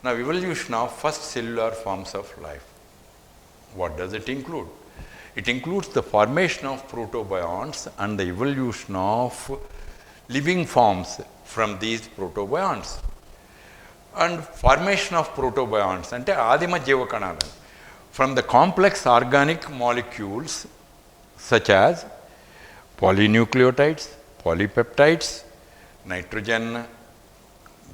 Now, evolution of first cellular forms of life. What does it include? It includes the formation of protobionts and the evolution of living forms from these protobionts. And formation of protobionts ante adima jeevakanalu from the complex organic molecules such as polynucleotides, polypeptides, nitrogen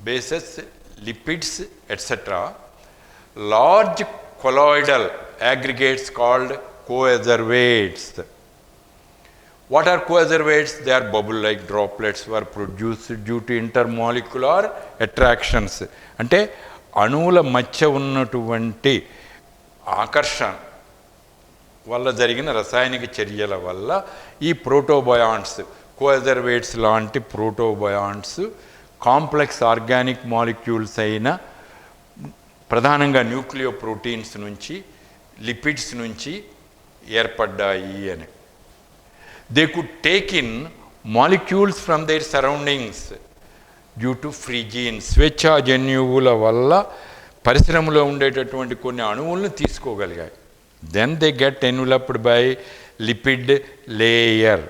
bases, lipids, etc. Large colloidal aggregates called coacervates. What are coacervates? They are bubble-like droplets were produced due to intermolecular attractions. అంటే అణువుల మధ్య ఉన్నటువంటి ఆకర్షణ వల్ల జరిగిన రసాయనిక చర్యల వల్ల ఈ ప్రోటోబయాంట్స్, కోఎజర్వేట్స్ లాంటి ప్రోటోబయాంట్స్ కాంప్లెక్స్ ఆర్గానిక్ మాలిక్యూల్స్ అయిన ప్రధానంగా న్యూక్లియో ప్రోటీన్స్ నుంచి, లిపిడ్స్ నుంచి ఏర్పడ్డాయి అని. They could take in molecules from their surroundings due to free genes. స్వేచ్ఛాజన్యువుల వల్ల పరిశ్రమలో ఉండేటటువంటి కొన్ని అణువులను తీసుకోగలిగాయి. Then they get enveloped by lipid layer.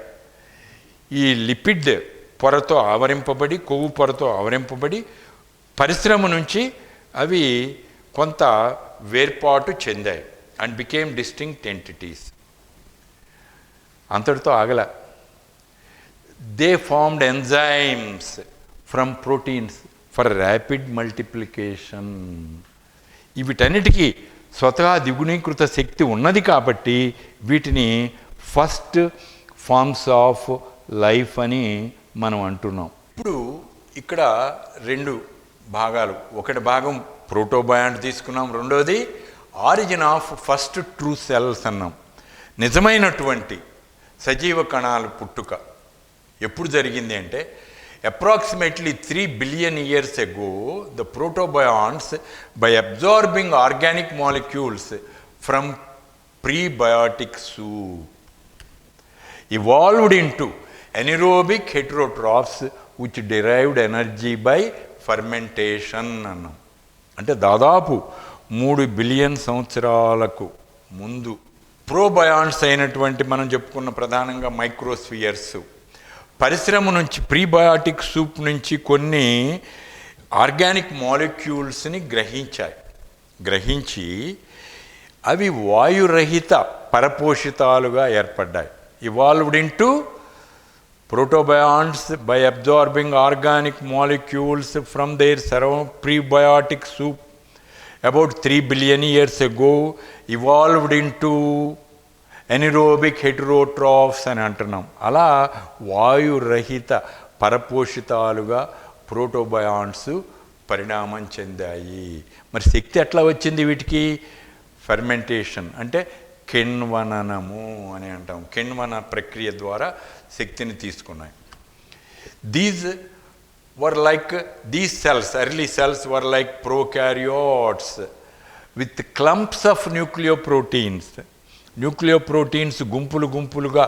ఈ లిపిడ్ పొరతో ఆవరింపబడి, కొవ్వు పొరతో ఆవరింపబడి పరిశ్రమ నుంచి అవి కొంత వేర్పాటు చెందాయి అండ్ బికేమ్ డిస్టింక్ట్ ఎంటిటీస్. అంతటితో ఆగల. They formed enzymes from proteins for rapid multiplication. వీటన్నిటికీ స్వతహా ద్విగుణీకృత శక్తి ఉన్నది కాబట్టి వీటిని ఫస్ట్ ఫార్మ్స్ ఆఫ్ లైఫ్ అని మనం అంటున్నాం. ఇప్పుడు ఇక్కడ రెండు భాగాలు, ఒకటి భాగం ప్రోటోబయాంట్ తీసుకున్నాం, రెండోది origin of first true cells అన్నాం. నిజమైనటువంటి సజీవ కణాలు పుట్టుక ఎప్పుడు జరిగింది అంటే approximately 3 billion years ago, the protobionts, by absorbing organic molecules from prebiotic soup, evolved into anaerobic heterotrophs which derived energy by fermentation అన్నాం. అంటే దాదాపు 3 బిలియన్ సంవత్సరాలకు ముందు ప్రోబయాంట్స్ అయినటువంటి మనం చెప్పుకున్న ప్రధానంగా మైక్రోస్ఫియర్స్ పరిశ్రమ నుంచి, ప్రీబయాటిక్ సూప్ నుంచి కొన్ని ఆర్గానిక్ మాలిక్యూల్స్ని గ్రహించి అవి వాయురహిత పరపోషితాలుగా ఏర్పడ్డాయి. Evolved into protobionts by absorbing organic molecules from their prebiotic soup about 3 billion years ago, evolved into anaerobic heterotrophs అని అంటున్నాం. అలా వాయురహిత పరపోషితాలుగా ప్రోటోబయాంట్స్ పరిణామం చెందాయి. మరి శక్తి ఎట్లా వచ్చింది వీటికి? ఫెర్మెంటేషన్ అంటే కిణ్వననము అని అంటాం. కిణ్వన ప్రక్రియ ద్వారా శక్తిని తీసుకున్నాయి. These cells, early cells were like prokaryotes with clumps of nucleoproteins. న్యూక్లియోప్రోటీన్స్ గుంపులుగా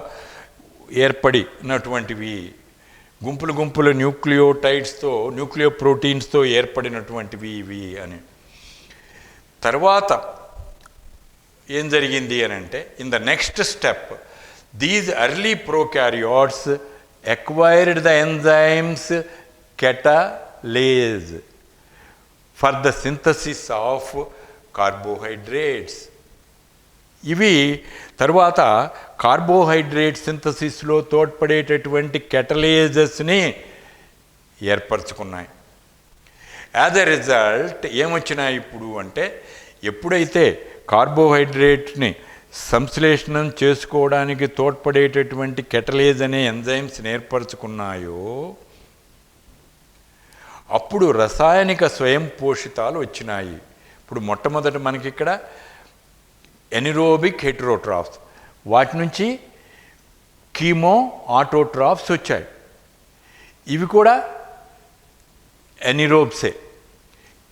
ఏర్పడినటువంటివి, గుంపులు న్యూక్లియోప్రోటీన్స్తో ఏర్పడినటువంటివి ఇవి అని. తర్వాత ఏం జరిగింది అని అంటే, in the next step these early prokaryotes acquired the enzymes catalase for the synthesis of carbohydrates. ఇవి తర్వాత కార్బోహైడ్రేట్ సింథసిస్లో తోడ్పడేటటువంటి కెటలేజెస్ని ఏర్పరచుకున్నాయి. యాజ్ ఎ రిజల్ట్ ఏమొచ్చినాయి ఇప్పుడు అంటే, ఎప్పుడైతే కార్బోహైడ్రేట్ని సంశ్లేషణం చేసుకోవడానికి తోడ్పడేటటువంటి కెటలేజ్ అనే ఎంజైమ్స్ని ఏర్పరచుకున్నాయో అప్పుడు రసాయనిక స్వయం పోషితాలు వచ్చినాయి. ఇప్పుడు మొట్టమొదట మనకి ఇక్కడ ఎనిరోబిక్ హెటరోట్రాఫ్స్, వాటి నుంచి కీమో ఆటోట్రాఫ్స్ వచ్చాయి. ఇవి కూడా ఎనిరోబ్సే,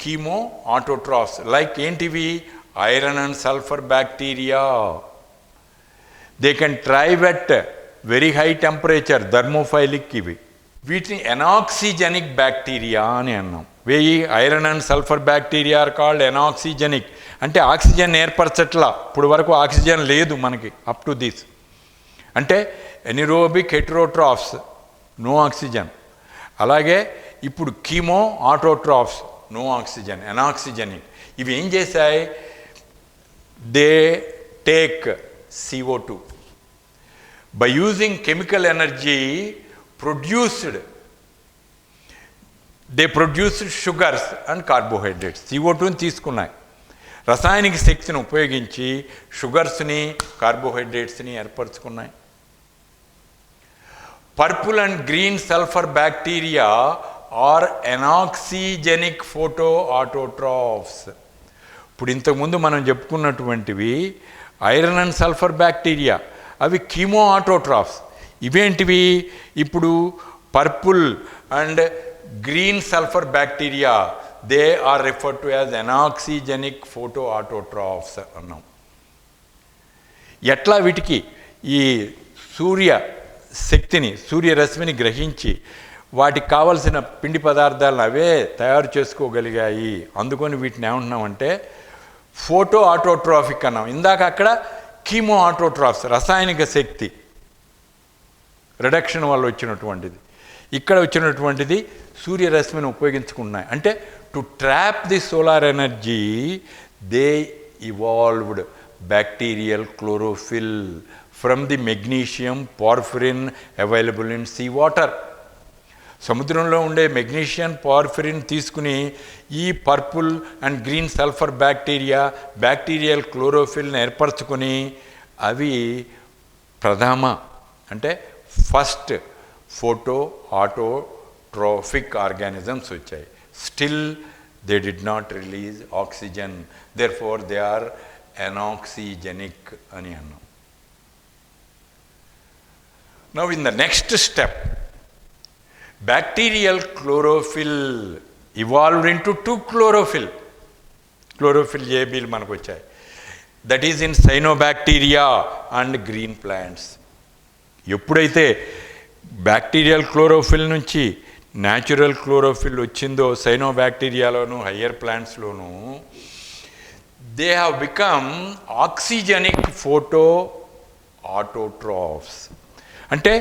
కీమో ఆటోట్రాఫ్స్. లైక్ ఏంటివి? Iron and sulphur bacteria. They can thrive at very high temperature, thermophilic ఇవి. వీటిని ఎనాక్సిజెనిక్ బ్యాక్టీరియా అని అన్నాం. Iron and sulphur bacteria are called anoxygenic. అంటే ఆక్సిజన్ ఏర్పరచట్లా, ఇప్పుడు వరకు ఆక్సిజన్ లేదు మనకి అప్ టు దిస్. అంటే ఎనిరోబిక్ హెటరోట్రాఫ్స్, నో ఆక్సిజన్. అలాగే ఇప్పుడు chemo autotrophs, no oxygen, anoxygenic. ఇవి ఏం చేశాయి? They take CO2 by using chemical energy produced. They produced sugars and carbohydrates. CO2ని తీసుకున్నాయి, రసాయనిక శక్తిని ఉపయోగించి షుగర్స్ని కార్బోహైడ్రేట్స్ని ఏర్పరచుకున్నాయి. Purple and green sulphur bacteria are anoxygenic photo autotrophs. ఇప్పుడు ఇంతకుముందు మనం చెప్పుకున్నటువంటివి ఐరన్ అండ్ సల్ఫర్ బ్యాక్టీరియా, అవి కీమో ఆటోట్రాఫ్స్. ఇవేంటివి? ఇప్పుడు purple and green sulphur bacteria, they are referred to as anoxygenic photo autotrophs అన్నాం. ఎట్లా వీటికి ఈ సూర్య శక్తిని, సూర్యరశ్మిని గ్రహించి వాటికి కావలసిన పిండి పదార్థాలను అవే తయారు చేసుకోగలిగాయి. అందుకని వీటిని ఏమంటున్నామంటే ఫోటో ఆటోట్రాఫిక్ అన్నాం. ఇందాక అక్కడ కీమో ఆటోట్రాఫ్స్, రసాయనిక శక్తి రిడక్షన్ వల్ల వచ్చినటువంటిది. ఇక్కడ వచ్చినటువంటిది సూర్యరశ్మిని ఉపయోగించుకున్నాయి. అంటే to trap the solar energy they evolved bacterial chlorophyll from the magnesium porphyrin available in sea water. సముద్రంలో ఉండే మెగ్నీషియన్ పార్ఫిరిన్ తీసుకుని ఈ purple and green sulphur bacterial క్లోరోఫిల్ని ఏర్పరచుకొని అవి ప్రథమ అంటే ఫస్ట్ ఫోటో ఆటోట్రోఫిక్ ఆర్గానిజమ్స్ వచ్చాయి. Still they did not release oxygen, therefore they are anoxygenic అని అన్నాం. Now in the next step, bacterial chlorophyll evolved into two chlorophyll. Chlorophyll JBలు మనకు వచ్చాయి. That is in cyanobacteria and green plants. ఎప్పుడైతే bacterial chlorophyll నుంచి natural chlorophyll వచ్చిందో సైనోబ్యాక్టీరియాలోను higher ప్లాంట్స్లోను, they have become oxygenic photo autotrophs. అంటే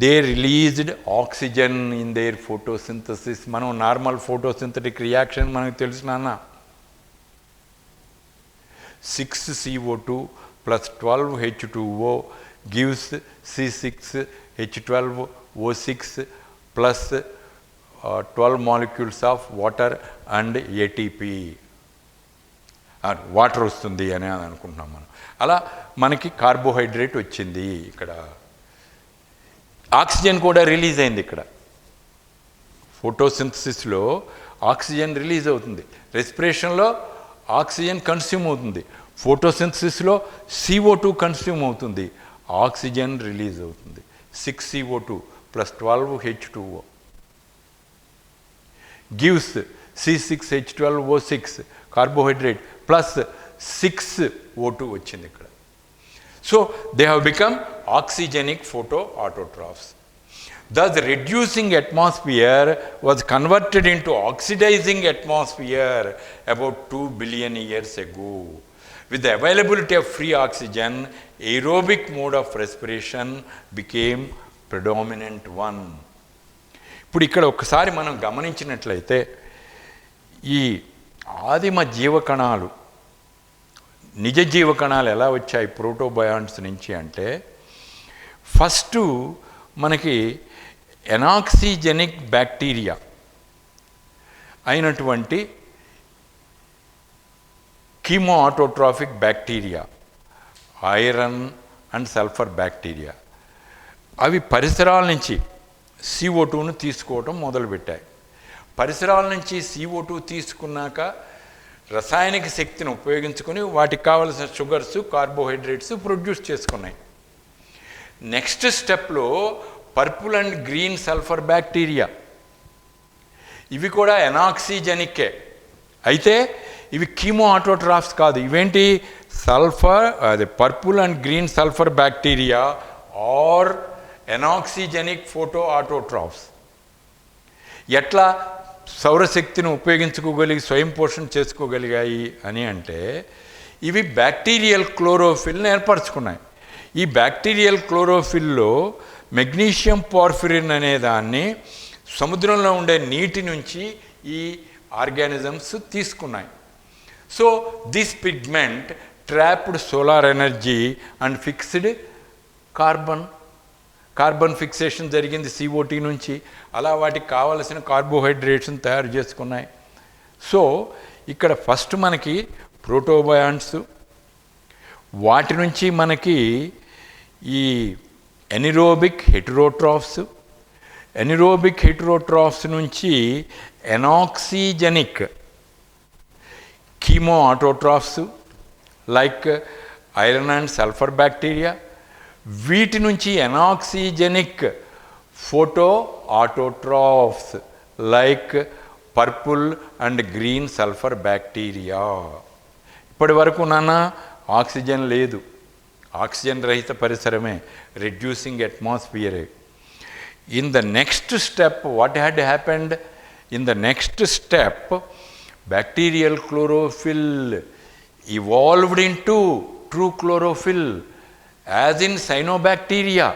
they released oxygen in their photosynthesis. మనం నార్మల్ ఫోటోసింథటిక్ రియాక్షన్ మనకు తెలుసు నాన్న. 6CO2 plus 12H2O gives C6H12O6 plus 12 molecules of water and ATP. Water వస్తుంది అని అనుకుంటున్నాం మనం. అలా మనకి కార్బోహైడ్రేట్ వచ్చింది. ఇక్కడ ఆక్సిజన్ కూడా రిలీజ్ అయింది. ఇక్కడ ఫోటోసింథసిస్లో ఆక్సిజన్ రిలీజ్ అవుతుంది, రెస్పిరేషన్లో ఆక్సిజన్ కన్స్యూమ్ అవుతుంది, ఫోటోసింథసిస్లో CO2 కన్స్యూమ్ అవుతుంది, ఆక్సిజన్ రిలీజ్ అవుతుంది. 6CO2 plus 12H2O gives C6H12O6 carbohydrate plus 6O2 వచ్చింది ఇక్కడ. So they have become oxygenic photoautotrophs. Thus reducing atmosphere was converted into oxidizing atmosphere about 2 billion years ago. With the availability of free oxygen, aerobic mode of respiration became predominant one. ఇప్పుడు ఇక్కడ ఒకసారి మనం గమనించినట్లయితే ఈ ఆదిమ జీవకణాలు, నిజ జీవకణాలు ఎలా వచ్చాయి ప్రోటోబయాంట్స్ నుంచి అంటే, ఫస్ట్ మనకి ఎనాక్సిజెనిక్ బ్యాక్టీరియా అయినటువంటి chemo autotrophic bacteria, iron and sulphur bacteria, అవి పరిసరాల నుంచి CO2ను తీసుకోవటం మొదలుపెట్టాయి. పరిసరాల నుంచి CO2 తీసుకున్నాక రసాయనిక శక్తిని ఉపయోగించుకొని వాటికి కావలసిన షుగర్స్, కార్బోహైడ్రేట్స్ ప్రొడ్యూస్ చేసుకున్నాయి. నెక్స్ట్ స్టెప్లో purple and green sulphur bacteria, ఇవి కూడా ఎనాక్సిజెనిక్కే. అయితే ఇవి కీమో ఆటోట్రాఫ్స్ కాదు. ఇవేంటి? సల్ఫర్, అదే purple and green sulphur bacteria are anoxygenic photo autotrophs. ఎట్లా సౌరశక్తిని ఉపయోగించుకోగలిగి స్వయం పోషణ చేసుకోగలిగాయి అని అంటే ఇవి బ్యాక్టీరియల్ క్లోరోఫిల్ని ఏర్పరచుకున్నాయి. ఈ బ్యాక్టీరియల్ క్లోరోఫిల్లో మెగ్నీషియం పార్ఫిరిన్ అనే దాన్ని సముద్రంలో ఉండే నీటి నుంచి ఈ ఆర్గానిజమ్స్ తీసుకున్నాయి. So this pigment trapped solar energy and fixed carbon fixation జరిగింది CO2 నుంచి. అలా వాటికి కావలసిన కార్బోహైడ్రేట్స్ని తయారు చేసుకున్నాయి. సో ఇక్కడ ఫస్ట్ మనకి ప్రోటోబయాంట్స్, వాటి నుంచి మనకి ఈ ఎనిరోబిక్ హెటరోట్రాఫ్స్ నుంచి anoxygenic chemo autotrophs like iron and sulphur bacteria, వీటి నుంచి anoxygenic photo autotrophs like purple and green sulphur bacteria. ఇప్పటి వరకు ఆక్సిజన్ లేదు, ఆక్సిజన్ రహిత పరిసరమే, రెడ్యూసింగ్ అట్మాస్ఫియరే. In the next step, what had happened? In the next step, bacterial chlorophyll evolved into true chlorophyll, as in cyanobacteria,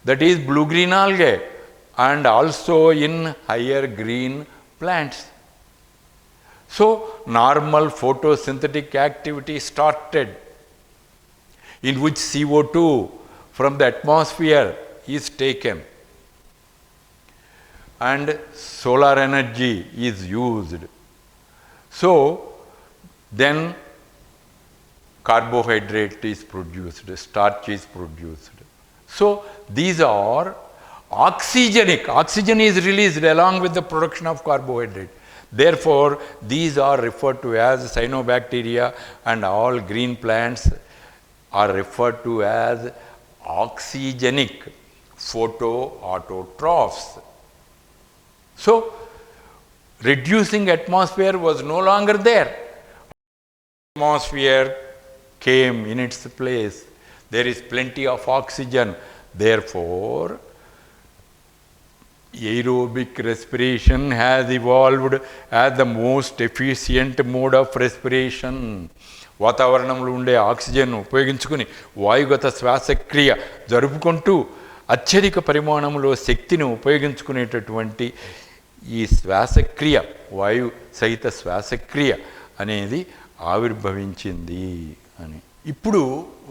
that is blue-green algae, and also in higher green plants. So, normal photosynthetic activity started, in which CO2 from the atmosphere is taken and solar energy is used. So then carbohydrate is produced, starch is produced. So these are oxygenic. Oxygen is released along with the production of carbohydrate. Therefore these are referred to as cyanobacteria, and all green plants are referred to as oxygenic photoautotrophs. So reducing atmosphere was no longer there. Atmosphere came in its place. There is plenty of oxygen. Therefore aerobic respiration has evolved as the most efficient mode of respiration. వాతావరణంలో ఉండే oxygen ఉపయోగించుకుని వాయుగత శ్వాసక్రియ జరుపుకుంటూ అత్యధిక పరిమాణంలో శక్తిని ఉపయోగించుకునేటటువంటి ఈ శ్వాసక్రియ, వాయు సహిత శ్వాసక్రియ అనేది ఆవిర్భవించింది అని. ఇప్పుడు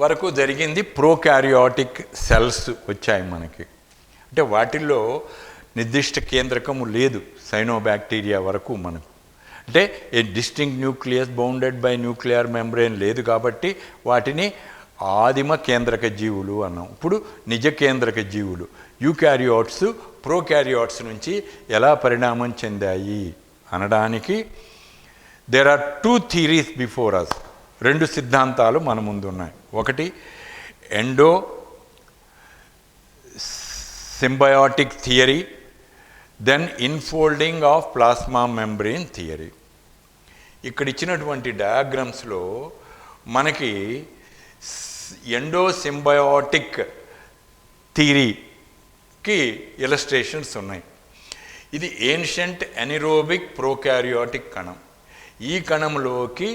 వరకు జరిగింది ప్రోకారియాటిక్ సెల్స్ వచ్చాయి మనకి. అంటే వాటిల్లో నిర్దిష్ట కేంద్రకము లేదు సైనోబ్యాక్టీరియా వరకు మనకు. అంటే a distinct nucleus bounded by nuclear membrane లేదు కాబట్టి వాటిని ఆదిమ కేంద్రక జీవులు అన్నాం. ఇప్పుడు నిజ కేంద్రక జీవులు యూకారియోట్స్ ప్రోకారియోట్స్ నుంచి ఎలా పరిణామం చెందాయి అనడానికి there are 2 theories before us. 2 సిద్ధాంతాలు మన ముందు ఉన్నాయి. ఒకటి endo symbiotic theory, then infolding of plasma membrane theory. ఇక్కడ ఇచ్చినటువంటి డయాగ్రామ్స్లో మనకి ఎండో సింబయాటిక్ థియరీకి ఇలస్ట్రేషన్స్ ఉన్నాయి. ఇది ఏన్షియంట్ ఎనిరోబిక్ ప్రోకారియాటిక్ కణం. ఈ కణంలోకి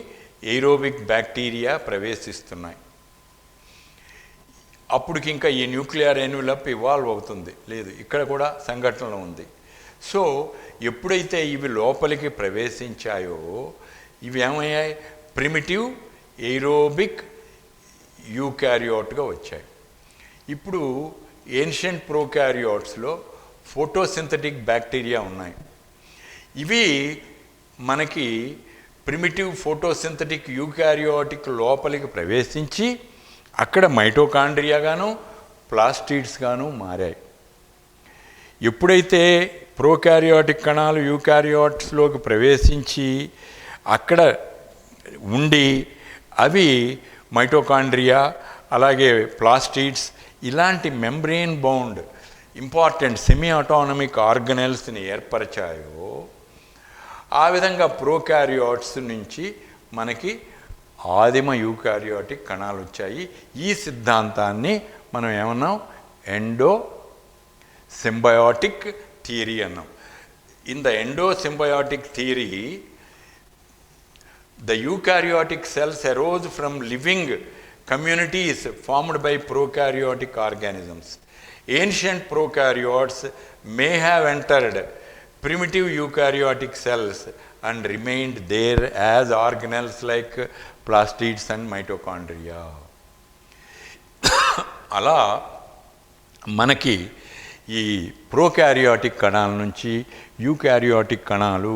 ఏరోబిక్ బ్యాక్టీరియా ప్రవేశిస్తున్నాయి. అప్పటికి ఇంకా ఈ న్యూక్లియర్ ఎన్వలప్ ఇవాల్వ్ అవుతుంది లేదు, ఇక్కడ కూడా సంఘటన ఉంది. సో ఎప్పుడైతే ఇవి లోపలికి ప్రవేశించాయో ఇవి ఏమయ్యాయి, ప్రిమిటివ్ ఏరోబిక్ యూకారియోట్గా వచ్చాయి. ఇప్పుడు ఏన్షియంట్ ప్రోకారియోట్స్లో ఫోటోసింథటిక్ బ్యాక్టీరియా ఉన్నాయి. ఇవి మనకి ప్రిమిటివ్ ఫోటోసింథటిక్ యూకారియోటిక్ లోపలికి ప్రవేశించి అక్కడ మైటోకాండ్రియాగాను ప్లాస్టిడ్స్గాను మారాయి. ఎప్పుడైతే ప్రోకారియోటిక్ కణాలు యూకారియోట్స్లోకి ప్రవేశించి అక్కడ ఉండి అవి మైటోకాండ్రియా అలాగే ప్లాస్టిడ్స్ ఇలాంటి membrane bound important semi autonomic ఆర్గనెల్స్ని ఏర్పరిచాయో ఆ విధంగా ప్రోకారియోట్స్ నుంచి మనకి ఆదిమ యూకారియోటిక్ కణాలు వచ్చాయి. ఈ సిద్ధాంతాన్ని మనం ఏమన్నాం, ఎండో symbiotic theory అన్నాం. In the endosymbiotic theory, the eukaryotic cells arose from living communities formed by prokaryotic organisms. Ancient prokaryotes may have entered primitive eukaryotic cells and remained there as organelles like plastids and mitochondria. అలా మనకి ఈ ప్రోకారియాటిక్ కణాల నుంచి eukaryotic కణాలు,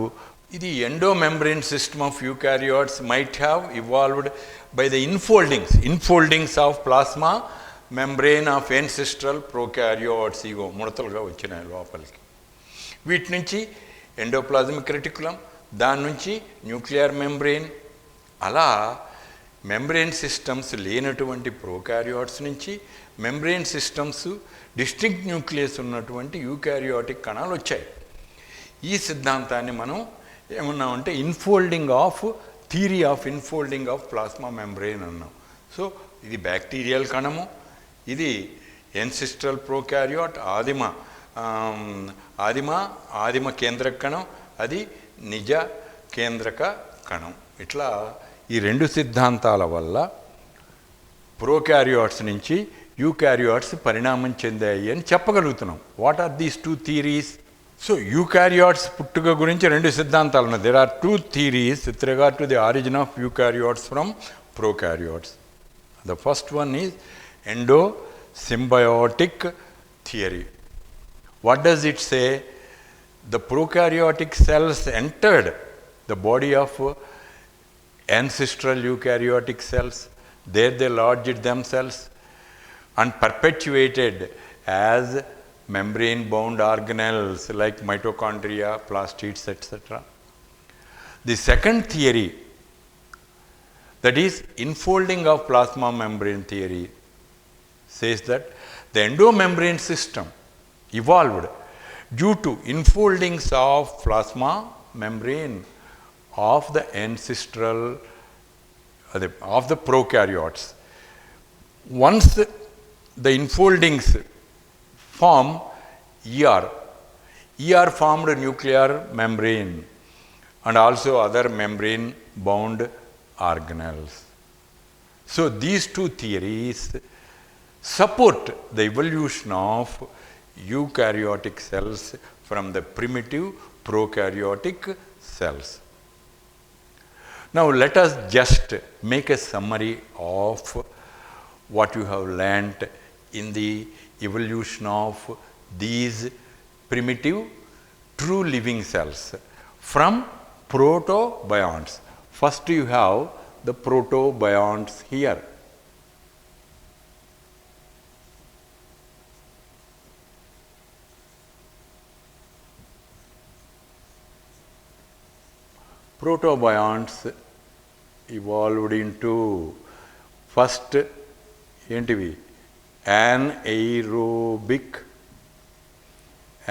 ఇది endomembrane system of eukaryotes might have evolved by the infoldings of plasma membrane of ancestral prokaryotes. ఇగో ముడతలుగా వచ్చినాయి లోపలికి. వీటి నుంచి ఎండోప్లాజ్మిక్ రెటికులం, దాని నుంచి న్యూక్లియర్ మెంబ్రెయిన్. అలా మెంబ్రెయిన్ సిస్టమ్స్ లేనటువంటి ప్రోకారియాట్స్ నుంచి మెంబ్రెయిన్ సిస్టమ్స్, డిస్టింక్ట్ న్యూక్లియస్ ఉన్నటువంటి యూకారియాటిక్ కణాలు వచ్చాయి. ఈ సిద్ధాంతాన్ని మనం ఏమన్నామంటే theory of infolding of plasma membrane అన్నాం. సో ఇది బ్యాక్టీరియల్ కణము, ఇది ఎన్సిస్ట్రల్ ప్రోకారియాట్ ఆదిమ కేంద్రక కణం, అది నిజ కేంద్రక కణం. ఇట్లా ఈ రెండు సిద్ధాంతాల వల్ల ప్రోకారియాట్స్ నుంచి యూకారియాట్స్ పరిణామం చెందాయి అని చెప్పగలుగుతున్నాం. What are these two theories? So eukaryotes పుట్టుక గురించి రెండు సిద్ధాంతాలు ఉన్నాయి. There are two theories with regard to the origin of eukaryotes from prokaryotes. The first one is endosymbiotic theory. What does it say? The prokaryotic cells entered the body of ancestral eukaryotic cells. There they lodged themselves and perpetuated as membrane-bound organelles like mitochondria, plastids, etc. The second theory, that is infolding of plasma membrane theory, says that the endomembrane system evolved due to infoldings of plasma membrane of the ancestral of the prokaryotes. Once the infoldings form ER formed nuclear membrane and also other membrane bound organelles. So these two theories support the evolution of eukaryotic cells from the primitive prokaryotic cells. Now let us just make a summary of what you have learnt in the evolution of these primitive true living cells from protobionts. First you have the protobionts here. Protobionts evolved into first ఏంటివి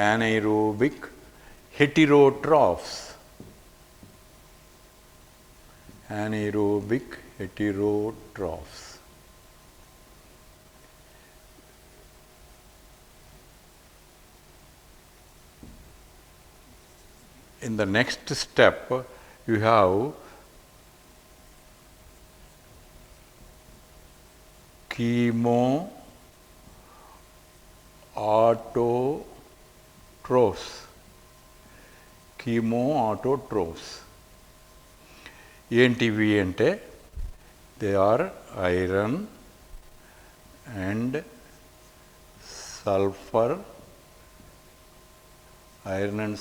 anaerobic heterotrophs. Anaerobic heterotrophs. In the next step, you have chemoautotrophs. ఏంటివి అంటే they are iron and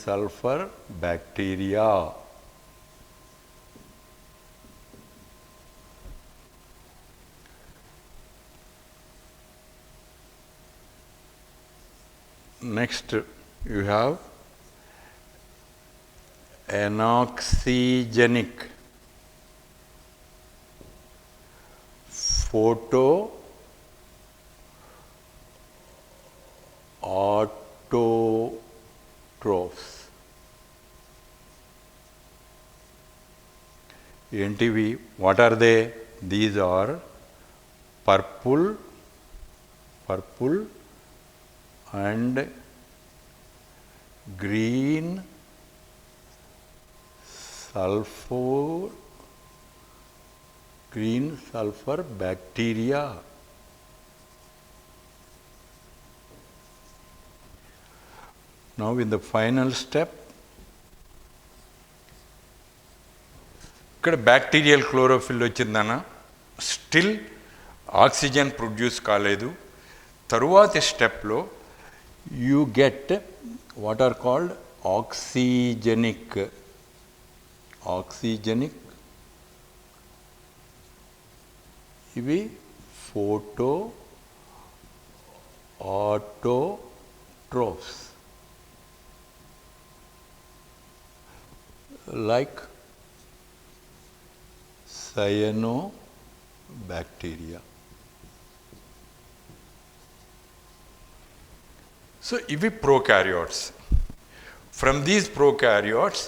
sulphur bacteria. Next you have anoxygenic photoautotrophs. ఏంటివి? What are they? These are purple and green sulfur bacteria. Now in the final step, ఇక్కడ bacterial chlorophyll వచ్చిందన్న, still oxygen produce కాలేదు. తరువాతి స్టెప్లో you get what are called oxygenic ఇవి photo autotrophs like cyanobacteria. So, ivi prokaryotes. From these prokaryotes,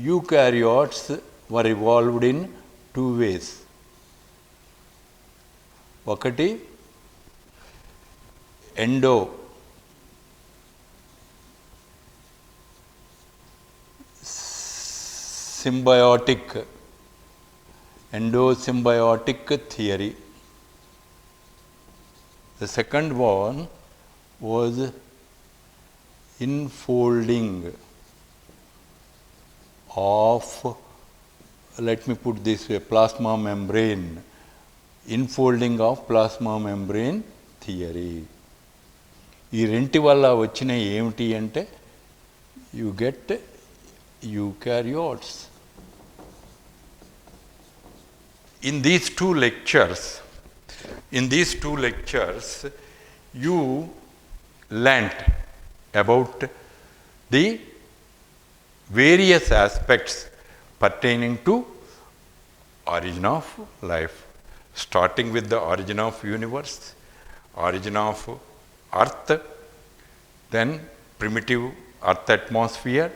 eukaryotes were evolved in two ways. ఒకటి endosymbiotic theory. The second one was infolding of, let me put this way, plasma membrane, infolding of plasma membrane theory. ఈ రెంటి వల్ల వచ్చిన ఏమిటి అంటే you get eukaryotes. In these two lectures, you learnt about the various aspects pertaining to origin of life, starting with the origin of universe, origin of earth, then primitive earth atmosphere,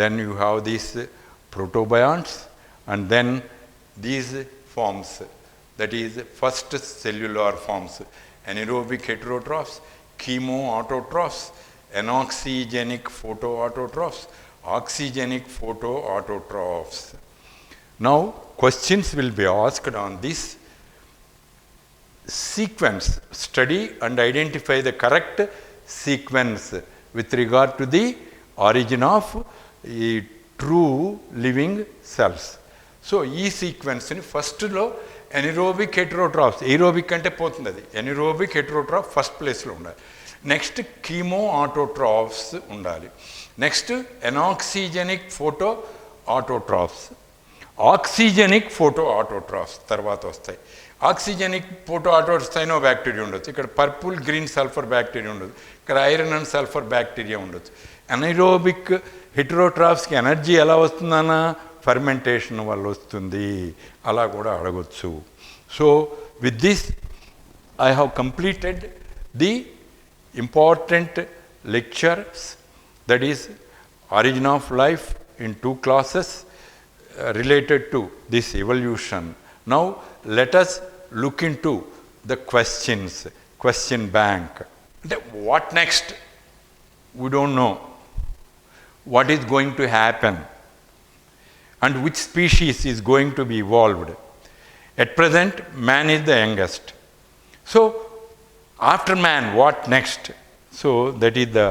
then you have these protobionts, and then these forms, that is first cellular forms, anaerobic heterotrophs, chemoautotrophs, anoxygenic photoautotrophs, oxygenic photoautotrophs. Now questions will be asked on this sequence. Study and identify the correct sequence with regard to the origin of true living cells. So ఈ సీక్వెన్స్ని ఫస్ట్లో anaerobic హెటరోట్రాఫ్స్, aerobic అంటే పోతుంది అది, anaerobic హెటరోట్రాఫ్ first ప్లేస్లో ఉండాలి. Next chemo autotrophs ఉండాలి. Next anoxygenic photo autotrophs, oxygenic photo autotrophs తర్వాత వస్తాయి. ఆక్సిజనిక్ ఫోటో ఆటోట్రాఫ్స్ బ్యాక్టీరియా ఉండొచ్చు, ఇక్కడ పర్పుల్ గ్రీన్ సల్ఫర్ బ్యాక్టీరియా ఉండదు, ఇక్కడ ఐరన్ అండ్ సల్ఫర్ బ్యాక్టీరియా ఉండొచ్చు. ఎనైరోబిక్ హెటరోట్రాఫ్స్కి ఎనర్జీ ఎలా వస్తుందన్న ఫర్మెంటేషన్ వల్ల వస్తుంది, అలా కూడా అడగొచ్చు. So with this I have completed the important lectures, that is origin of life in 2 classes related to this evolution. Now let us look into the questions, question bank. What next? We don't know what is going to happen and which species is going to be evolved. At present, man is the youngest. So after man, what next? So that is the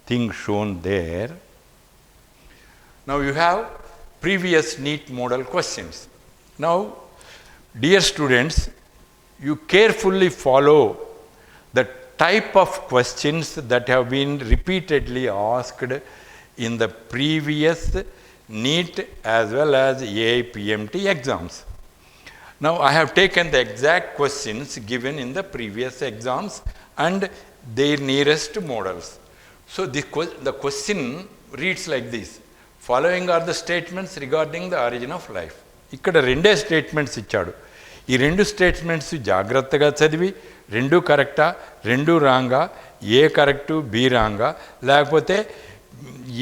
thing shown there. Now you have previous NEET model questions. Now, dear students, you carefully follow the type of questions that have been repeatedly asked in the previous NEET as well as AIPMT exams. Now I have taken the exact questions given in the previous exams and their nearest models. So the question reads like this: following are the statements regarding the origin of life. ఇక్కడ రెండే statements ఇచ్చాడు. ఈ రెండు statements జాగ్రత్తగా చదివి రెండు కరెక్టా, రెండు రాంగా, ఏ కరెక్టు బి రాంగా, లేకపోతే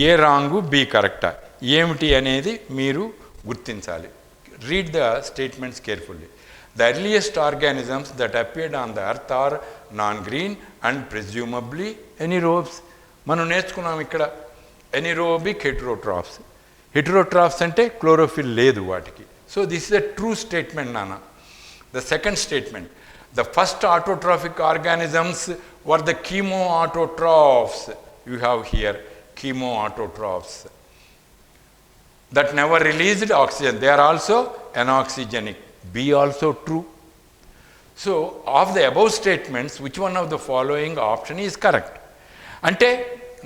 ఏ రాంగు బి కరెక్టా ఏమిటి అనేది మీరు గుర్తించాలి. Read the statements carefully. The earliest organisms that appeared on the earth are non-green and presumably anaerobes. మనం నేర్చుకున్నాం ఇక్కడ ఎనిరోబిక్ హెటరోట్రాఫ్స్. హెటరోట్రాఫ్స్ అంటే క్లోరోఫిల్ లేదు వాటికి. So this is a true statement నాన్న. The second statement, the first autotrophic organisms were the chemo autotrophs. You have here chemo autotrophs that never released oxygen. They are also anoxygenic. B also true. So of the above statements, which one of the following option is correct? అంటే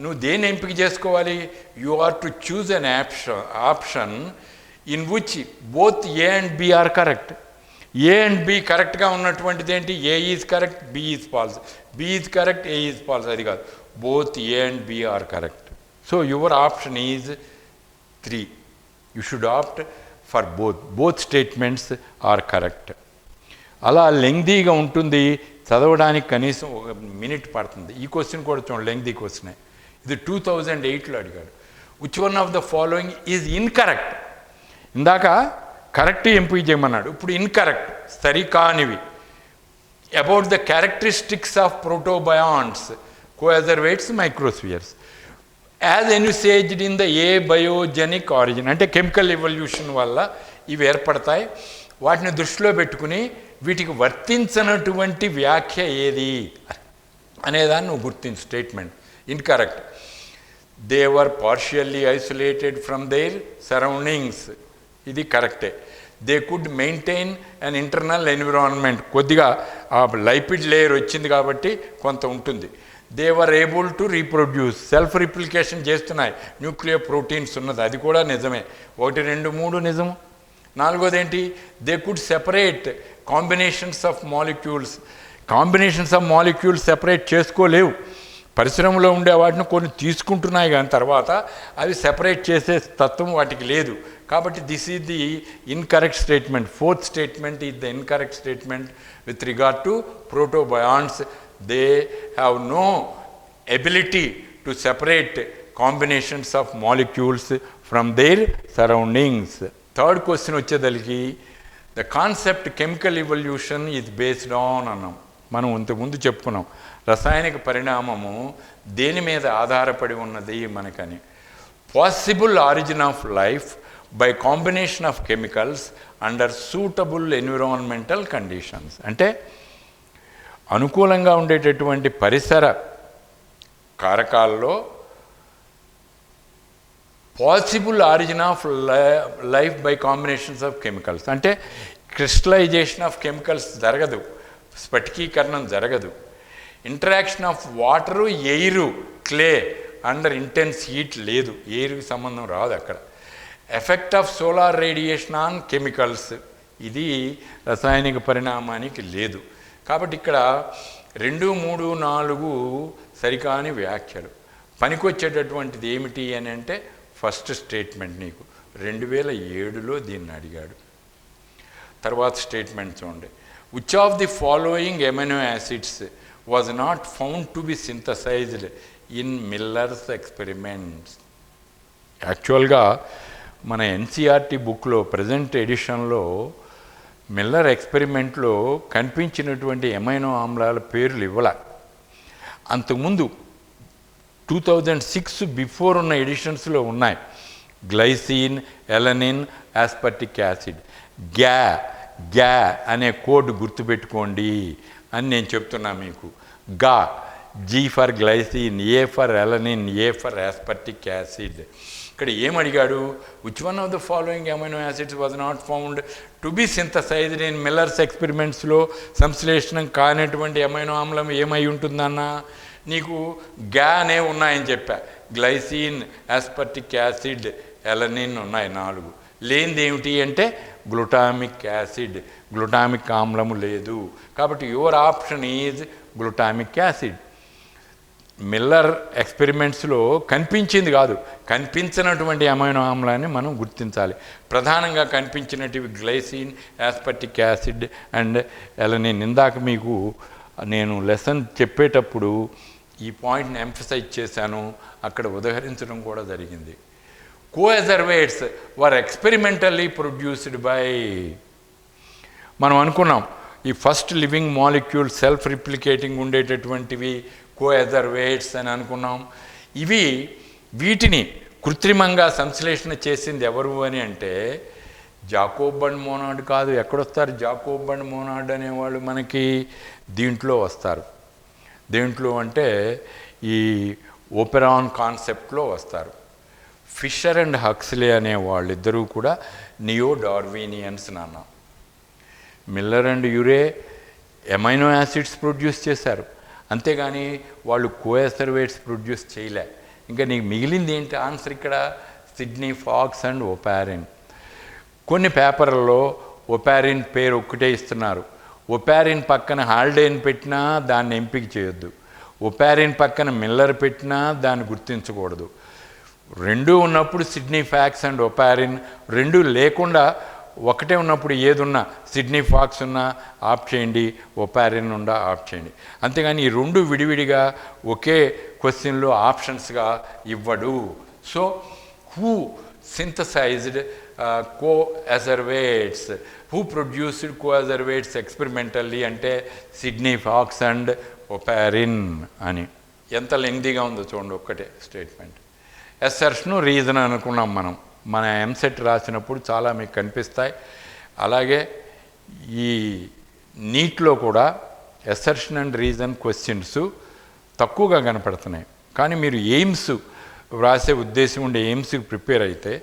నువ్వు దేన్ని ఎంపిక చేసుకోవాలి? You are to choose an option in which both A and B are correct. A and B కరెక్ట్గా ఉన్నటువంటిది ఏంటి? A is correct, B is false. B is correct, A is false. అది కాదు, both A and B are correct. So your option is 3. You should opt for both. Both statements are correct. అలా లెంగ్దీగా ఉంటుంది, చదవడానికి కనీసం 1 minute పడుతుంది. ఈ question కూడా చూడండి, లెంగ్దీ క్వశ్చనే. ఇది 2008లో అడిగాడు. Which one of the following is incorrect. ఇందాక కరెక్ట్ ఎంపిక చేయమన్నాడు, ఇప్పుడు ఇన్కరెక్ట్, సరికానివి. About the characteristics of protobionts, coacervates, microspheres as envisaged in the biogenic origin. అంటే కెమికల్ ఎవల్యూషన్ వల్ల ఇవి ఏర్పడతాయి. వాటిని దృష్టిలో పెట్టుకుని వీటికి వర్తించినటువంటి వ్యాఖ్య ఏది అనేదాన్ని నువ్వు గుర్తించు. Statement incorrect. They were partially isolated from their surroundings. ఇది కరెక్టే. They could maintain an internal environment. కొద్దిగా ఆ లైపిడ్ లేయర్ వచ్చింది కాబట్టి కొంత ఉంటుంది. They were able to reproduce. Self replication చేస్తున్నాయి, న్యూక్లియర్ ప్రోటీన్స్ ఉన్నది, అది కూడా నిజమే. 1, 2, 3 నిజము. 4వది ఏంటి? They could separate combinations of molecules. Combinations of molecules separate చేసుకోలేవు. పరిశ్రమలో ఉండే వాటిని కొన్ని తీసుకుంటున్నాయి, కానీ తర్వాత అవి సెపరేట్ చేసే తత్వం వాటికి లేదు. కాబట్టి this is the incorrect statement. 4th statement is the incorrect statement with regard to protobionts. They have no ability to separate combinations of molecules from their surroundings. 3rd question వచ్చేదలికి the concept chemical evolution is based on అన్నాం. మనం ఇంతకుముందు చెప్పుకున్నాం రసాయనిక పరిణామము దేని మీద ఆధారపడి ఉన్నది మనకని. Possible origin of life by combination of chemicals under suitable environmental conditions. అంటే అనుకూలంగా ఉండేటటువంటి పరిసర కారకాల్లో possible origin of life by combinations of chemicals. అంటే క్రిస్టలైజేషన్ ఆఫ్ కెమికల్స్ జరగదు, స్ఫటికీకరణం జరగదు. Interaction of water, air, clay under intense heat లేదు, ఎయిర్కి సంబంధం రాదు అక్కడ. Effect of solar radiation on chemicals, ఇది రసాయనిక పరిణామానికి లేదు. కాబట్టి ఇక్కడ 2, 3, 4 సరికాని వ్యాఖ్యలు. పనికొచ్చేటటువంటిది ఏమిటి అని అంటే ఫస్ట్ స్టేట్మెంట్ నీకు 2007లో దీన్ని అడిగాడు. తర్వాత స్టేట్మెంట్ చూడండి. Which of the following amino acids was not found to be synthesised in millers experiments. యాక్చువల్గా మన ఎన్సీఆర్టీ బుక్లో ప్రజెంట్ ఎడిషన్లో మిల్లర్ ఎక్స్పెరిమెంట్లో కనిపించినటువంటి ఎమైనో ఆమ్లాల పేర్లు ఇవ్వాల. అంతకుముందు 2006 బిఫోర్ ఉన్న ఎడిషన్స్లో ఉన్నాయి. Glycine, alanine, aspartic acid. గ్యా అనే కోడ్ గుర్తుపెట్టుకోండి అని నేను చెప్తున్నా మీకు. గా, G for glycine, A for alanine, A for aspartic acid. ఇక్కడ ఏమడిగాడు? Which one of the following amino acids was not found to be synthesised in Miller's ఎక్స్పెరిమెంట్స్లో సంశ్లేషణం కానటువంటి అమైనో ఆమ్లం ఏమై ఉంటుందన్నా? నీకు గ్యానే ఉన్నాయని చెప్పా. గ్లైసిన్, ఆస్పర్టిక్ యాసిడ్, ఎలనిన్ ఉన్నాయి 4. లేనిది ఏమిటి అంటే గ్లూటామిక్ యాసిడ్, గ్లూటామిక్ ఆమ్లము లేదు. కాబట్టి your option is glutamic acid. Miller ఎక్స్పెరిమెంట్స్లో కనిపించింది కాదు, కనిపించినటువంటి అమైనో ఆమ్లాన్ని మనం గుర్తించాలి. ప్రధానంగా కనిపించినటివి glycine, aspartic acid and alanine. ఇందాక మీకు నేను లెసన్ చెప్పేటప్పుడు ఈ పాయింట్ని ఎంఫసైజ్ చేశాను, అక్కడ ఉదహరించడం కూడా జరిగింది. Coacervates were experimentally produced by, మనం అనుకున్నాం ఈ first living molecule self replicating ఉండేటటువంటివి కోఎజర్వేట్స్ అని అనుకున్నాం. వీటిని కృత్రిమంగా సంశ్లేషణ చేసింది ఎవరు అని అంటే జాకోబ్ అండ్ మోనార్డ్ కాదు. ఎక్కడొస్తారు జాకోబ్ అండ్ మోనార్డ్ అనేవాళ్ళు? మనకి దీంట్లో వస్తారు. దేంట్లో అంటే ఈ ఓపెరాన్ కాన్సెప్ట్లో వస్తారు. ఫిషర్ అండ్ హక్స్లే అనే వాళ్ళిద్దరూ కూడా నియో డార్వినియన్స్ నాన్న. Miller and Urey amino acids produce చేశారు, అంతేగాని వాళ్ళు కోఎజర్వేట్స్ ప్రొడ్యూస్ చేయలే. ఇంకా నీకు మిగిలింది ఏంటి ఆన్సర్ ఇక్కడ? Sidney Fox and Oparin. కొన్ని పేపర్లలో ఒపారిన్ పేరు ఒక్కటే ఇస్తున్నారు. ఒపారిన్ పక్కన హాల్డేన్ పెట్టినా దాన్ని ఎంపిక చేయొద్దు, ఒపారిన్ పక్కన మిల్లర్ పెట్టినా దాన్ని గుర్తించకూడదు. రెండూ ఉన్నప్పుడు సిడ్నీ ఫాక్స్ అండ్ ఒపారిన్, రెండూ లేకుండా ఒకటే ఉన్నప్పుడు ఏదున్నా సిడ్నీ ఫాక్స్ ఉన్నా ఆప్ చేయండి, ఒపారిన్ ఉండా ఆప్ చేయండి. అంతేగాని ఈ రెండు విడివిడిగా ఒకే క్వశ్చన్లో ఆప్షన్స్గా ఇవ్వడు. So who synthesised coacervates, who produced coacervates experimentally అంటే సిడ్నీ ఫాక్స్ అండ్ ఒపారిన్ అని. ఎంత లెంగ్దీగా ఉందో చూడండి ఒక్కటే స్టేట్మెంట్. ఎస్సర్షన్ రీజన్ అనుకున్నాం మనం, మన ఎంసెట్ రాసినప్పుడు చాలా మీకు కనిపిస్తాయి. అలాగే ఈ నీట్లో కూడా ఎస్సర్షన్ అండ్ రీజన్ క్వశ్చన్స్ తక్కువగా కనపడుతున్నాయి. కానీ మీరు ఎయిమ్స్ వ్రాసే ఉద్దేశం ఉండే ఎయిమ్స్కి ప్రిపేర్ అయితే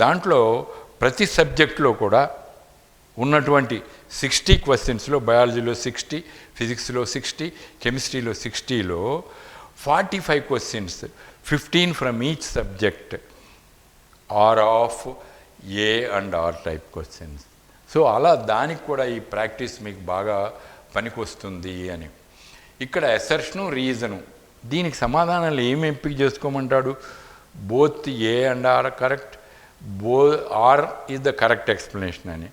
దాంట్లో ప్రతి సబ్జెక్ట్లో కూడా ఉన్నటువంటి 60 క్వశ్చన్స్లో బయాలజీలో 60, ఫిజిక్స్లో 60, కెమిస్ట్రీలో 60లో 45 questions, 15 from each subject are of A and R type questions. So అలా దానికి కూడా ఈ ప్రాక్టీస్ మీకు బాగా పనికొస్తుంది అని. ఇక్కడ ఎసర్షను రీజను, దీనికి సమాధానాలు ఏమి ఎంపిక చేసుకోమంటాడు? Both A and R correct, R is the correct explanation అని,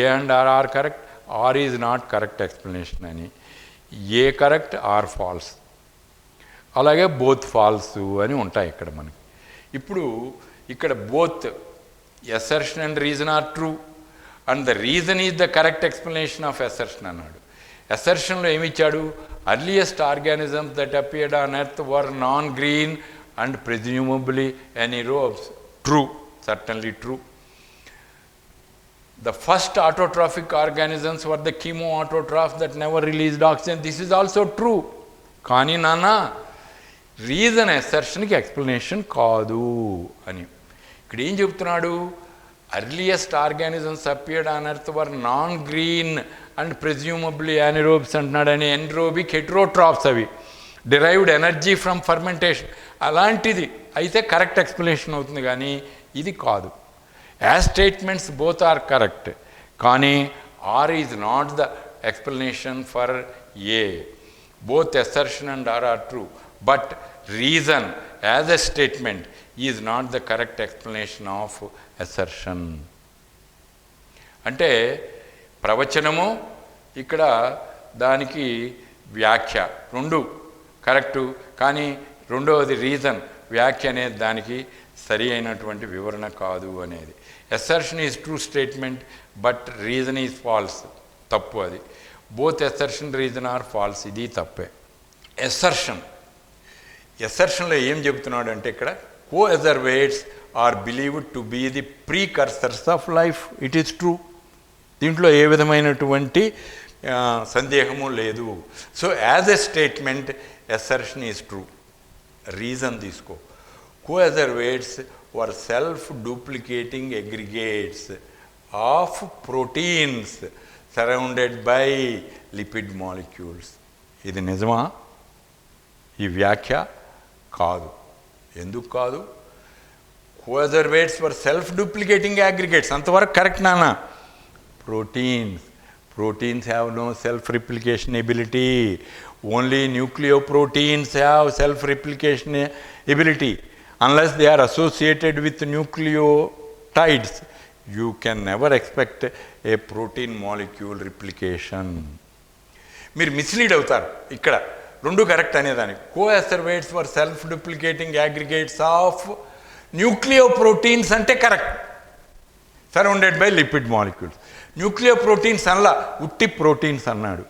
A and R correct, R is not correct explanation అని, ఏ కరెక్ట్ ఆర్ ఫాల్స్, అలాగే బోత్ ఫాల్స్ అని ఉంటాయి ఇక్కడ మనకి. ఇప్పుడు ఇక్కడ both assertion and reason are true and the reason is the correct explanation of assertion అన్నాడు. ఎసర్షన్లో ఏమిచ్చాడు? Earliest organisms that appeared on earth were non green and presumably anaerobes. True, certainly true. The first autotrophic organisms were the chemoautotrophs that never released oxygen. This is also true. కానీ నాన్న reason ఎసర్షన్కి explanation కాదు అని ఇక్కడ ఏం చెప్తున్నాడు? Earliest organisms appeared on earth were non green and presumably anaerobes అంటున్నాడని. Anaerobic heterotrophs, అవి derived energy from fermentation. అలాంటిది అయితే కరెక్ట్ ఎక్స్ప్లెనేషన్ అవుతుంది, కానీ ఇది కాదు. As statements both are correct, కానీ R is not the explanation for A. Both assertion and R are true, but reason as a statement is not the correct explanation of assertion. అంటే ప్రవచనము ఇక్కడ దానికి వ్యాఖ్య రెండు కరెక్టు, కానీ రెండవది reason వ్యాఖ్య అనేది దానికి సరి అయినటువంటి వివరణ కాదు అనేది. Assertion is true statement but reason is false, తప్పు అది. Both assertion reason are false, ఇది తప్పే. ఎసర్షన్లో ఏం చెబుతున్నాడు అంటే ఇక్కడ coacervates are believed to be the precursors of life. It is true, దీంట్లో ఏ విధమైనటువంటి సందేహము లేదు. So as a statement assertion is true. Reason తీసుకో. Coacervates were self-duplicating aggregates of proteins surrounded by lipid molecules. ఇది నిజమా? ఈ వ్యాఖ్య కాదు. ఎందుకు కాదు? కోఎజర్వేట్స్ were self-duplicating aggregates, అంతవరకు కరెక్ట్ నాన్న. Proteins have no self-replication ability. Only nucleoproteins have self-replication ability. Unless they are associated with nucleotides, you can never expect a protein molecule replication. మీరు మిస్లీడ్ అవుతారు ఇక్కడ రెండు కరెక్ట్ అనేదానికి. Coacervates for self duplicating aggregates of nucleoproteins అంటే correct, surrounded by lipid molecules. Nucleoproteins అనలా, ఉట్టి proteins అన్నాడు.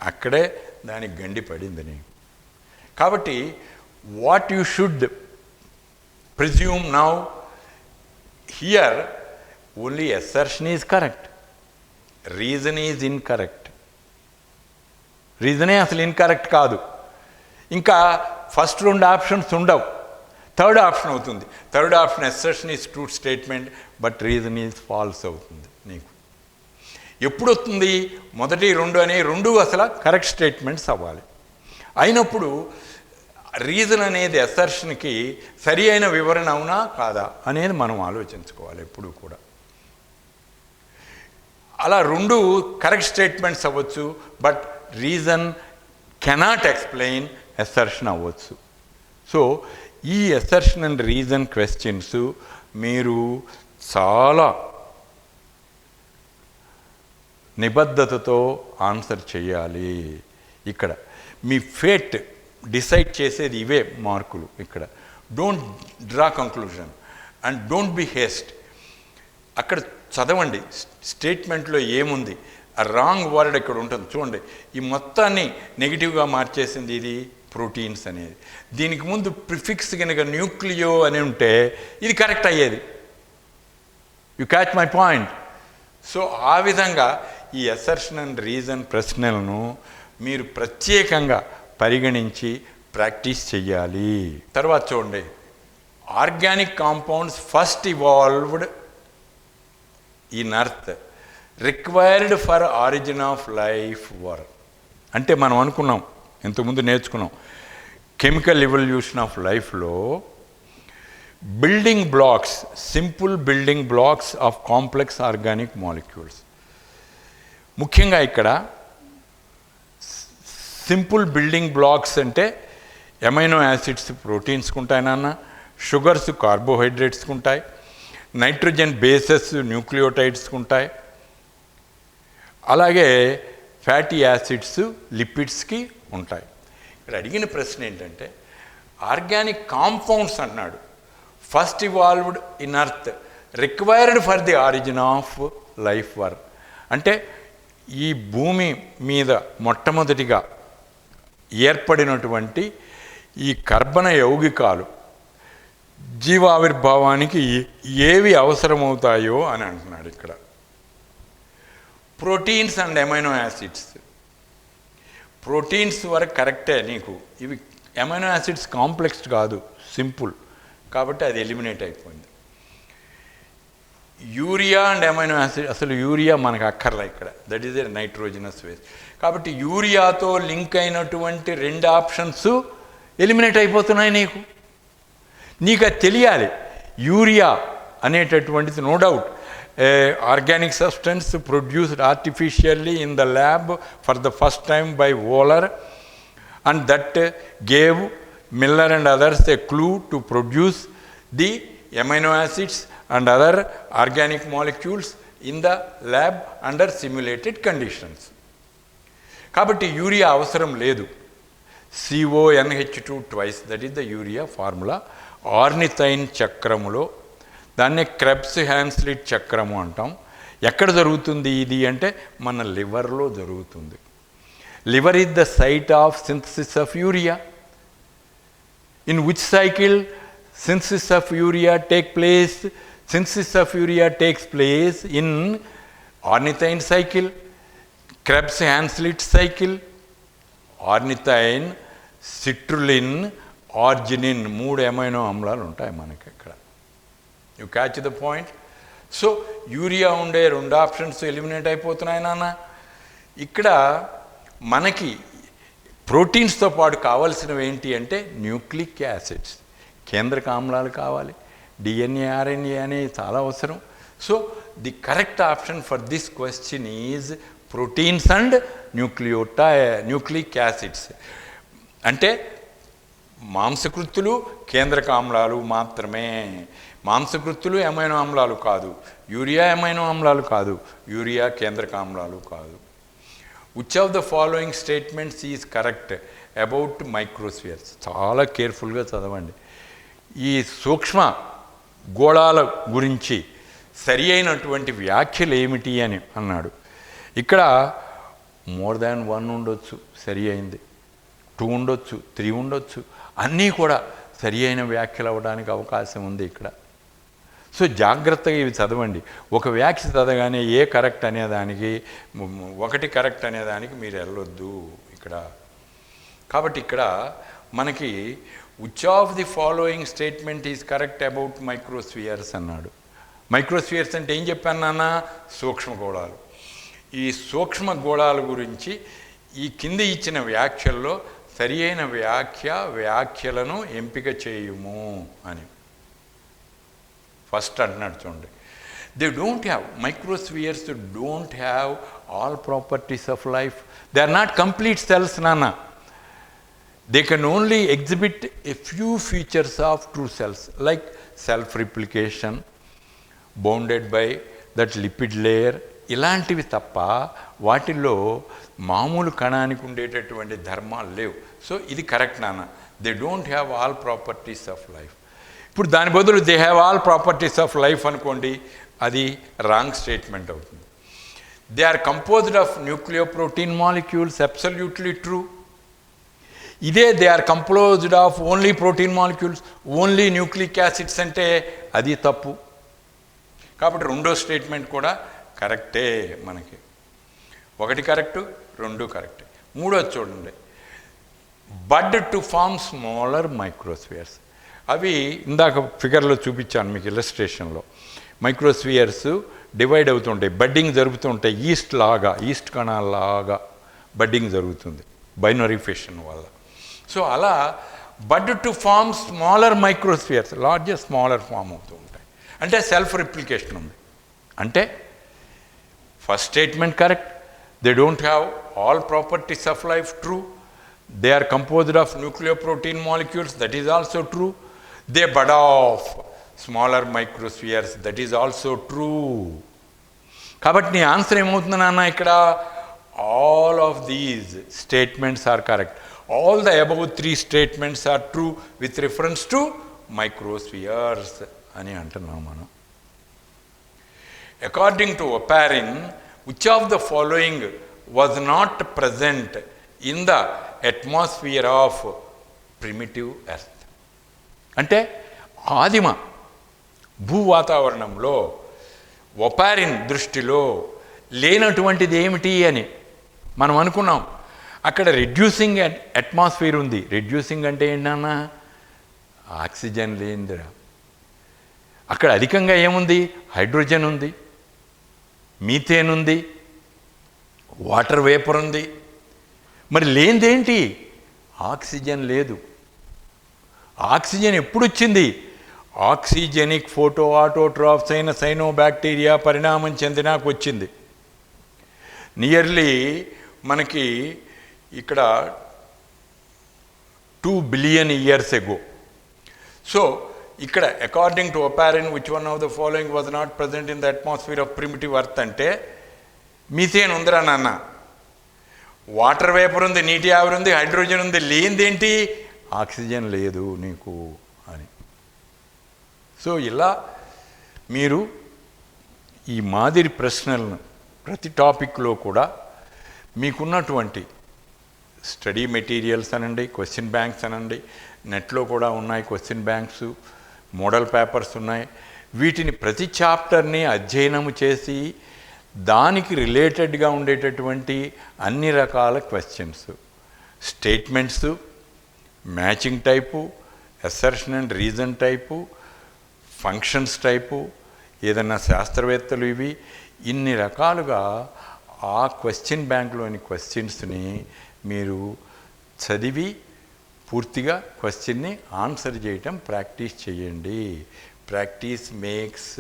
అక్కడే దానికి గండి పడింది నీకు. కాబట్టి what you should presume now here, only assertion is correct, reason is incorrect. రీజనే అసలు ఇన్కరెక్ట్ కాదు. ఇంకా ఫస్ట్ రెండు ఆప్షన్స్ ఉండవు, థర్డ్ ఆప్షన్ అవుతుంది. Third option assertion is true statement but reason is false అవుతుంది నీకు. ఎప్పుడు వస్తుంది? మొదటి రెండు అనే రెండు అసలు కరెక్ట్ స్టేట్మెంట్స్ అవ్వాలి. అయినప్పుడు రీజన్ అనేది అసర్షన్కి సరి అయిన వివరణ అవునా కాదా అనేది మనం ఆలోచించుకోవాలి ఎప్పుడు కూడా. అలా రెండు కరెక్ట్ స్టేట్మెంట్స్ అవ్వచ్చు, but reason cannot explain assertion అవ్వచ్చు. సో ఈ అసర్షన్ అండ్ రీజన్ క్వశ్చన్స్ మీరు చాలా నిబద్ధతతో ఆన్సర్ చేయాలి. ఇక్కడ మీ ఫేట్ డిసైడ్ చేసేది ఇవే మార్కులు. ఇక్కడ don't draw conclusion and don't be haste. అక్కడ చదవండి స్టేట్మెంట్లో ఏముంది. ఆ రాంగ్ వర్డ్ ఇక్కడ ఉంటుంది చూడండి. ఈ మొత్తాన్ని నెగిటివ్గా మార్చేసింది ఇది ప్రోటీన్స్ అనేది. దీనికి ముందు ప్రిఫిక్స్ కనుక న్యూక్లియో అని ఉంటే ఇది కరెక్ట్ అయ్యేది. You catch my point. So ఆ విధంగా ఈ అసర్షన్ అండ్ రీజన్ ప్రశ్నలను మీరు ప్రత్యేకంగా పరిగణించి ప్రాక్టీస్ చెయ్యాలి. తర్వాత చూడండి, organic compounds first evolved in earth required for origin of life were. అంటే మనం అనుకున్నాం, ఇంతకుముందు నేర్చుకున్నాం, కెమికల్ ఎవల్యూషన్ ఆఫ్ లైఫ్లో building blocks, simple building blocks of complex organic molecules. ముఖ్యంగా ఇక్కడ సింపుల్ బిల్డింగ్ బ్లాక్స్ అంటే ఎమైనో యాసిడ్స్ ప్రోటీన్స్కి ఉంటాయి నాన్న, షుగర్స్ కార్బోహైడ్రేట్స్కి ఉంటాయి, నైట్రోజన్ బేసెస్ న్యూక్లియోటైడ్స్కి ఉంటాయి, అలాగే ఫ్యాటీ యాసిడ్స్ లిపిడ్స్కి ఉంటాయి. ఇక్కడ అడిగిన ప్రశ్న ఏంటంటే ఆర్గానిక్ కాంపౌండ్స్ అన్నాడు, first evolved in earth required for the origin of life were. అంటే ఈ భూమి మీద మొట్టమొదటిగా ఏర్పడినటువంటి ఈ కర్బన యౌగికాలు జీవావిర్భావానికి ఏవి అవసరమవుతాయో అని అంటున్నాడు ఇక్కడ. Proteins and amino acids. Proteins వరకు కరెక్టే నీకు, ఇవి ఎమైనో యాసిడ్స్ కాంప్లెక్స్ కాదు, సింపుల్, కాబట్టి అది ఎలిమినేట్ అయిపోయింది. యూరియా అండ్ ఎమైనో యాసిడ్, అసలు యూరియా మనకు అక్కర్లే ఇక్కడ, that is a nitrogenous waste. కాబట్టి యూరియాతో లింక్ అయినటువంటి రెండు ఆప్షన్స్ ఎలిమినేట్ అయిపోతున్నాయి నీకు. నీకు అది తెలియాలి. యూరియా అనేటటువంటిది no doubt organic substance produced artificially in the lab for the first time by Wohler, and that gave Miller and others a clue to produce the amino acids and other organic molecules in the lab under simulated conditions. కాబట్టి urea అవసరం లేదు. CONH2 twice, that is the urea formula. Ornithine చక్రములో, దాన్నే Krebs హ్యాన్స్లిట్ చక్రము అంటాం. ఎక్కడ జరుగుతుంది ఇది అంటే మన లివర్లో జరుగుతుంది. Liver is the site of synthesis of urea. In which cycle synthesis of urea take place? Synthesis of urea takes place in ornithine cycle, Krebs Henseleit cycle. Ornithine, citrulline, arginine, 3 amino ఆమ్లాలు ఉంటాయి మనకి ఇక్కడ. You catch the point. So urea ఉండే 2 options eliminate అయిపోతున్నాయి నాన్న. ఇక్కడ మనకి ప్రోటీన్స్తో పాటు కావాల్సినవి ఏంటి అంటే న్యూక్లిక్ యాసిడ్స్, కేంద్రక ఆమ్లాలు కావాలి, DNA, RNA అనేవి చాలా అవసరం. So the correct option for this question is proteins and nucleic acids. అంటే మాంసకృత్తులు, కేంద్రక ఆమ్లాలు మాత్రమే. మాంసకృత్తులు ఎమైనో ఆమ్లాలు కాదు, యూరియా ఎమైనో ఆమ్లాలు కాదు, యూరియా కేంద్రక ఆమ్లాలు కాదు. Which of the following statements is correct? About microspheres. చాలా కేర్ఫుల్గా చదవండి. ఈ సూక్ష్మ గోళాల గురించి సరి అయినటువంటి వ్యాఖ్యలు ఏమిటి అని అన్నాడు. ఇక్కడ మోర్ దాన్ 1 ఉండొచ్చు, సరి అయింది, 2 ఉండొచ్చు, 3 ఉండొచ్చు, అన్నీ కూడా సరి అయిన వ్యాఖ్యలు అవ్వడానికి అవకాశం ఉంది ఇక్కడ. సో జాగ్రత్తగా ఇవి చదవండి. ఒక వ్యాఖ్య చదవగానే ఏ కరెక్ట్ అనేదానికి, ఒకటి కరెక్ట్ అనేదానికి మీరు వెళ్ళొద్దు ఇక్కడ. కాబట్టి ఇక్కడ మనకి which of the following statement is correct about microspheres అన్నాడు. మైక్రోస్ఫియర్స్ అంటే ఏం చెప్పాను నాన్న? సూక్ష్మగోళాలు. ఈ సూక్ష్మగోళాల గురించి ఈ కింద ఇచ్చిన వ్యాఖ్యల్లో సరి అయిన వ్యాఖ్యలను ఎంపిక చేయుము అని ఫస్ట్ అంటున్నాడు. చూడండి, they don't have, microspheres don't have all properties of life. They are not complete cells నాన్న. They can only exhibit a few features of true cells, like self-replication, bounded by that lipid layer. ఇలాంటివి తప్ప వాటిల్లో మామూలు కణానికి ఉండేటటువంటి ధర్మాలు లేవు. So ఇది కరెక్ట్ నాన్న. They don't have all properties of life. ఇప్పుడు దాని బదులు they have all properties of life అనుకోండి, అది రాంగ్ స్టేట్మెంట్ అవుతుంది. They are composed of nucleoprotein molecules, absolutely true. ఇదే they are composed of only protein molecules, only nucleic acids అంటే అది తప్పు. కాబట్టి రెండో స్టేట్మెంట్ కూడా కరెక్టే మనకి. ఒకటి కరెక్టు, 2 కరెక్ట్. మూడోది చూడండి, bud to form smaller microspheres. అవి ఇందాక ఫిగర్లో చూపించాను మీకు ఇల్లస్ట్రేషన్లో. మైక్రోస్ఫియర్స్ డివైడ్ అవుతుంటాయి, బడ్డింగ్ జరుగుతుంటాయి. ఈస్ట్ కణాల్లాగా బడ్డింగ్ జరుగుతుంది బైనరీ ఫిషన్ వల్ల. సో అలా bud to form smaller microspheres, larger smaller form అవుతూ ఉంటాయి. అంటే సెల్ఫ్ రిప్లికేషన్ ఉంది. అంటే first statement correct, they don't have all properties of life, true. They are composed of nucleoprotein molecules, that is also true. They bud of smaller మైక్రోస్ఫియర్స్, that is also true. కాబట్టి నీ answer ఏమవుతుంది నాన్న ఇక్కడ? All of these statements are correct. All the above 3 statements are true with reference to microspheres అని అంటున్నాం మనం. According to Oparin, which of the following was not present in the atmosphere of primitive earth? అంటే ఆదిమ భూవాతావరణంలో ఒపారిన్ దృష్టిలో లేనటువంటిది ఏమిటి అని మనం అనుకున్నాం. అక్కడ రెడ్యూసింగ్ అట్మాస్ఫియర్ ఉంది. రెడ్యూసింగ్ అంటే ఏంటన్నా? ఆక్సిజన్ లేనిదిరా. అక్కడ అధికంగా ఏముంది? హైడ్రోజన్ ఉంది, మీథేన్ ఉంది, వాటర్ వేపర్ ఉంది. మరి లేనిదేంటి? ఆక్సిజన్ లేదు. ఆక్సిజన్ ఎప్పుడు వచ్చింది? ఆక్సిజనిక్ ఫోటో ఆటోట్రాఫ్స్ అయిన సైనోబ్యాక్టీరియా పరిణామం చెందినాక వచ్చింది. నియర్లీ మనకి ఇక్కడ 2 బిలియన్ ఇయర్స్ ఎగో. సో ఇక్కడ according to Oparin which one of the following was not present in the atmosphere of primitive earth అంటే మీథేన్ ఉందిరా నాన్న, వాటర్ వేపర్ ఉంది, నీటి ఆవిరి ఉంది, హైడ్రోజన్ ఉంది. లేనిదేంటి? ఆక్సిజన్ లేదు నీకు అని. సో ఇలా మీరు ఈ మాదిరి ప్రశ్నలను ప్రతి టాపిక్లో కూడా మీకున్నటువంటి స్టడీ మెటీరియల్స్ అనండి, క్వశ్చన్ బ్యాంక్స్ అనండి, నెట్లో కూడా ఉన్నాయి క్వశ్చన్ బ్యాంక్స్, మోడల్ పేపర్స్ ఉన్నాయి. వీటిని ప్రతి చాప్టర్ని అధ్యయనము చేసి దానికి రిలేటెడ్గా ఉండేటటువంటి అన్ని రకాల questions, statements, matching type, assertion and reason type, functions type, ఏదన్నా శాస్త్రవేత్తలు ఇవి ఇన్ని రకాలుగా ఆ క్వశ్చన్ బ్యాంక్లోని క్వశ్చన్స్ని మీరు చదివి పూర్తిగా క్వశ్చన్ని ఆన్సర్ చేయటం ప్రాక్టీస్ చేయండి. ప్రాక్టీస్ మేక్స్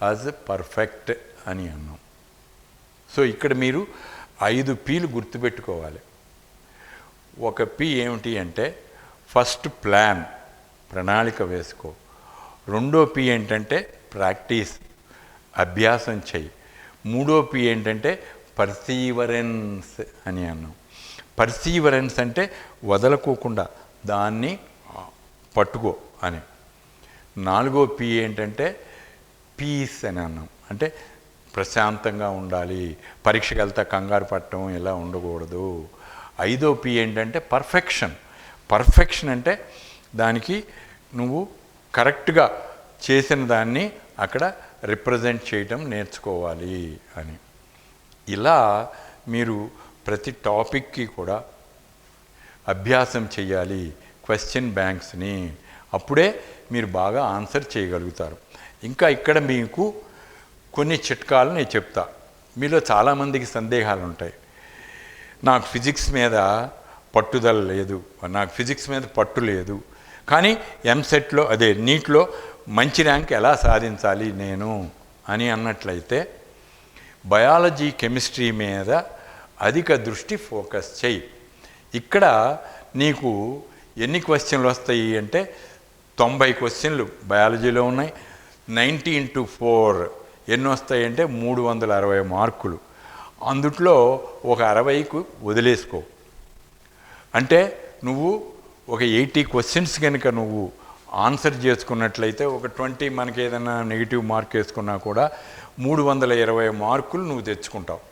అజ్ పర్ఫెక్ట్ అని అన్నాం. సో ఇక్కడ మీరు 5 Pలు గుర్తుపెట్టుకోవాలి. ఒక P ఏమిటి అంటే ఫస్ట్ ప్లాన్, ప్రణాళిక వేసుకో. రెండో P ఏంటంటే ప్రాక్టీస్, అభ్యాసం చెయ్యి. మూడో P ఏంటంటే పర్సీవరెన్స్ అని అన్నాం. పర్సీవరెన్స్ అంటే వదలకోకుండా దాన్ని పట్టుకో అని. 4వ పి ఏంటంటే పీస్ అని అన్నాం, అంటే ప్రశాంతంగా ఉండాలి, పరీక్షకు వెళ్తా కంగారు పట్టడం ఇలా ఉండకూడదు. 5వ పి ఏంటంటే పర్ఫెక్షన్. పర్ఫెక్షన్ అంటే దానికి నువ్వు కరెక్ట్గా చేసిన దాన్ని అక్కడ రిప్రజెంట్ చేయటం నేర్చుకోవాలి అని. ఇలా మీరు ప్రతి టాపిక్కి కూడా అభ్యాసం చేయాలి క్వశ్చన్ బ్యాంక్స్ని. అప్పుడే మీరు బాగా ఆన్సర్ చేయగలుగుతారు. ఇంకా ఇక్కడ మీకు కొన్ని చిట్కాలు నేను చెప్తా. మీలో చాలామందికి సందేహాలు ఉంటాయి. నాకు ఫిజిక్స్ మీద పట్టుదల లేదు, నాకు ఫిజిక్స్ మీద పట్టు లేదు, కానీ ఎంసెట్లో అదే నీట్లో మంచి ర్యాంక్ ఎలా సాధించాలి నేను అని అన్నట్లయితే బయాలజీ కెమిస్ట్రీ మీద అధిక దృష్టి ఫోకస్ చేయి. ఇక్కడ నీకు ఎన్ని క్వశ్చన్లు వస్తాయి అంటే 90 క్వశ్చన్లు బయాలజీలో ఉన్నాయి. 90 into 4 ఎన్ని వస్తాయి అంటే 360 మార్కులు. అందుట్లో ఒక 60కు వదిలేసుకో. అంటే నువ్వు ఒక 80 క్వశ్చన్స్ కనుక నువ్వు ఆన్సర్ చేసుకున్నట్లయితే ఒక 20 మనకి ఏదైనా నెగిటివ్ మార్క్ వేసుకున్నా కూడా 320 మార్కులు నువ్వు తెచ్చుకుంటావు.